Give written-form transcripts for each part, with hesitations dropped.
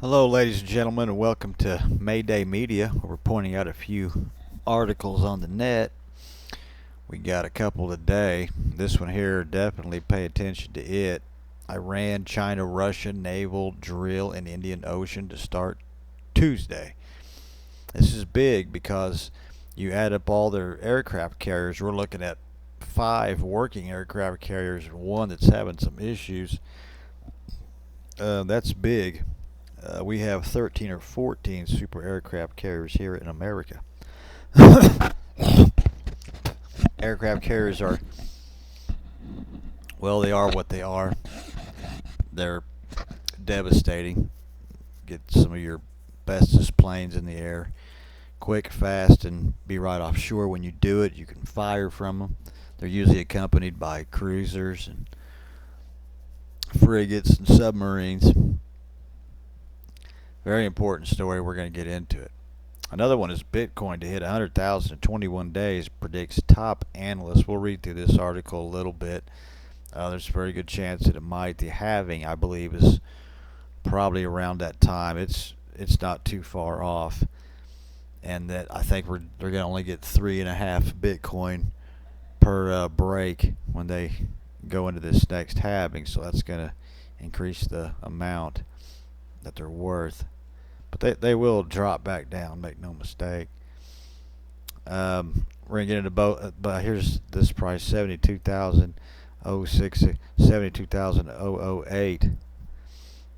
Hello, ladies and gentlemen, and welcome to Mayday Media, where we're pointing out a few articles on the net. We got a couple today. This one here, definitely pay attention to it. Iran, China, Russia naval drill in Indian Ocean to start Tuesday. This is big because you add up all their aircraft carriers. We're looking at 5 working aircraft carriers and one that's having some issues. That's big. We have 13 or 14 super aircraft carriers here in America. Aircraft carriers are, well, they are what they are. They're devastating. Get some of your bestest planes in the air quick, fast, and be right offshore. When you do it, you can fire from them. They're usually accompanied by cruisers and frigates and submarines. Very important story. We're going to get into it. Another one is Bitcoin to hit 100,000 in 21 days, predicts top analysts. We'll read through this article a little bit. There's a very good chance that it might. The halving, I believe, is probably around that time. It's not too far off, and that I think they're going to only get 3.5 Bitcoin per break when they go into this next halving. So that's going to increase the amount that they're worth. But they will drop back down, make no mistake. We're going to get into both, but here's this price, 72,006, 72,008.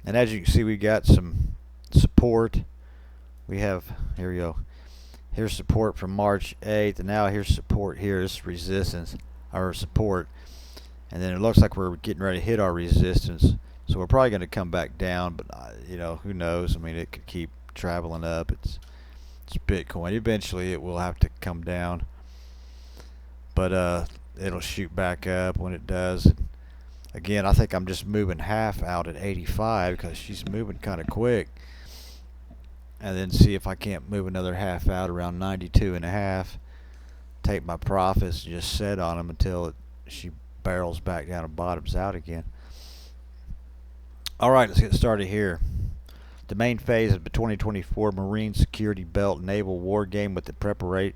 And as you can see, we got some support. We have, here we go. Here's support from March 8th, and now here's support here. This is resistance, or support. And then it looks like we're getting ready to hit our resistance. So we're probably going to come back down, but who knows? I mean, it could keep traveling up. It's Bitcoin. Eventually, it will have to come down, but it'll shoot back up when it does. And again, I think I'm just moving half out at 85 because she's moving kind of quick, and then see if I can't move another half out around 92.5. Take my profits and just set on them until she barrels back down and bottoms out again. Alright, let's get started here. The main phase of the 2024 Marine Security Belt Naval War Game with the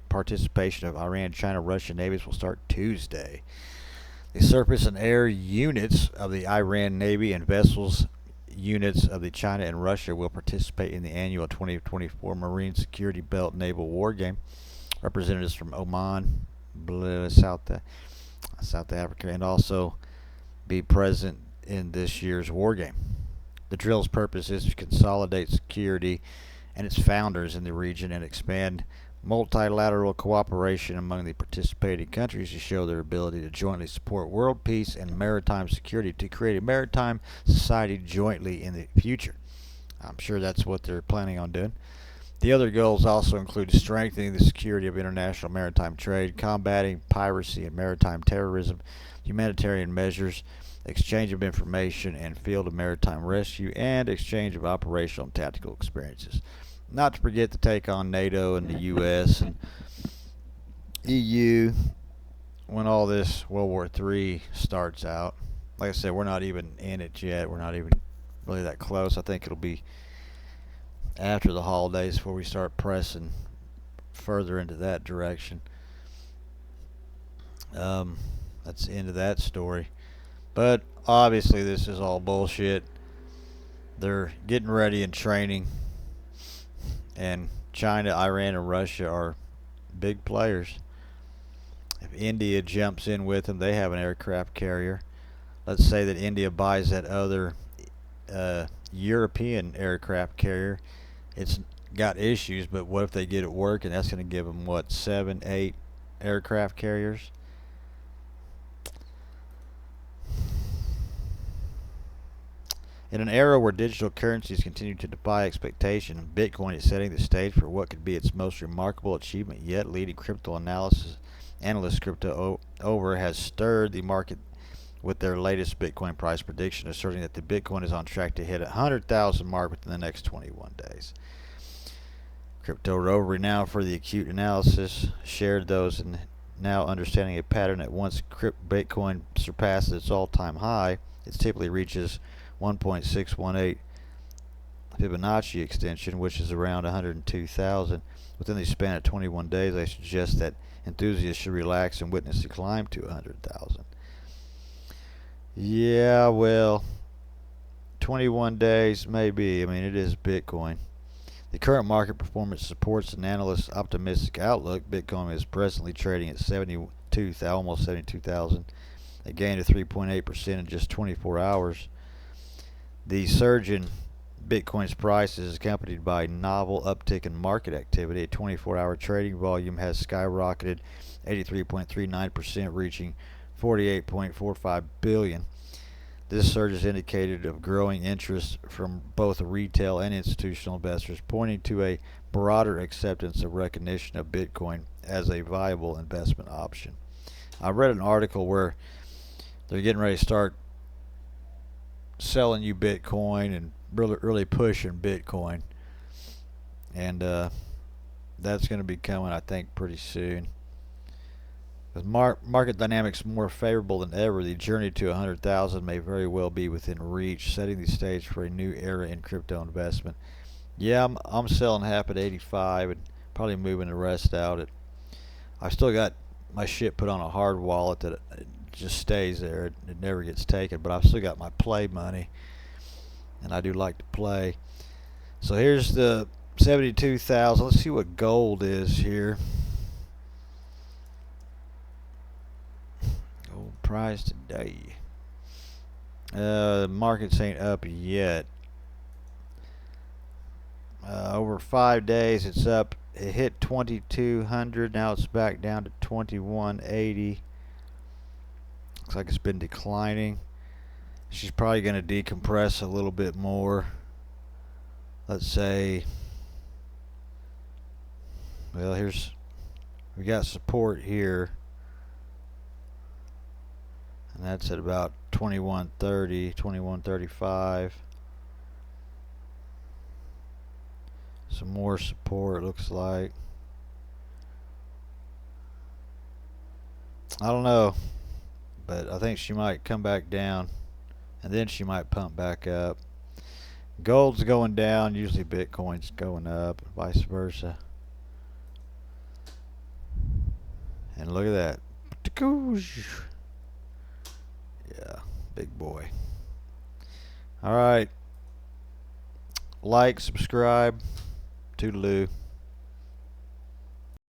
participation of Iran, China, Russia navies will start Tuesday. The surface and air units of the Iran Navy and vessels units of the China and Russia will participate in the annual 2024 Marine Security Belt Naval War Game. Representatives from Oman, South Africa, and also be present in this year's war game. The drill's purpose is to consolidate security and its founders in the region and expand multilateral cooperation among the participating countries to show their ability to jointly support world peace and maritime security to create a maritime society jointly in the future. I'm sure that's what they're planning on doing. The other goals also include strengthening the security of international maritime trade, combating piracy and maritime terrorism, humanitarian measures, exchange of information and field of maritime rescue, and exchange of operational and tactical experiences. Not to forget to take on NATO and the U.S. and EU when all this World War III starts out. Like I said, we're not even in it yet. We're not even really that close. I think it'll be after the holidays before we start pressing further into that direction. That's the end of that story. But obviously this is all bullshit. They're getting ready and training, and China, Iran, and Russia are big players. If India jumps in with them, they have an aircraft carrier. Let's say that India buys that other European aircraft carrier. It's got issues, but what if they get it working? That's going to give them, 7, 8 aircraft carriers? In an era where digital currencies continue to defy expectation, Bitcoin is setting the stage for what could be its most remarkable achievement yet. Leading crypto analyst Crypto Over has stirred the market with their latest Bitcoin price prediction, asserting that the Bitcoin is on track to hit 100,000 mark within the next 21 days. Crypto Rover, renowned for the acute analysis, shared those and now understanding a pattern that once Bitcoin surpasses its all-time high, it typically reaches 1.618 Fibonacci extension, which is around 102,000. Within the span of 21 days, I suggest that enthusiasts should relax and witness the climb to 100,000. Yeah, well, 21 days maybe. I mean, it is Bitcoin. The current market performance supports an analyst's optimistic outlook. Bitcoin is presently trading at 72, almost 72,000, a gain of 3.8% in just 24 hours. The surge in Bitcoin's price is accompanied by novel uptick in market activity. A 24-hour trading volume has skyrocketed 83.39%, reaching 48.45 billion. This surge is indicative of growing interest from both retail and institutional investors, pointing to a broader acceptance of recognition of Bitcoin as a viable investment option. I read an article where they're getting ready to start selling you Bitcoin and really pushing Bitcoin, and that's going to be coming, I think, pretty soon. With market dynamics more favorable than ever, the journey to 100,000 may very well be within reach, setting the stage for a new era in crypto investment. Yeah, I'm selling half at 85 and probably moving the rest out. I've still got my shit put on a hard wallet that it just stays there. It never gets taken, but I've still got my play money, and I do like to play. So here's the 72,000. Let's see what gold is here. Gold price today. Markets ain't up yet. Over 5 days, it's up. It hit 2,200. Now it's back down to 2,180. Looks like it's been declining. She's probably going to decompress a little bit more. Let's say, well, we got support here, and that's at about 2130, 2135. Some more support, looks like. I don't know, but I think she might come back down, and then she might pump back up. Gold's going down, usually Bitcoin's going up, vice versa. And look at that. Yeah, big boy. Alright. Like, subscribe. Toodaloo.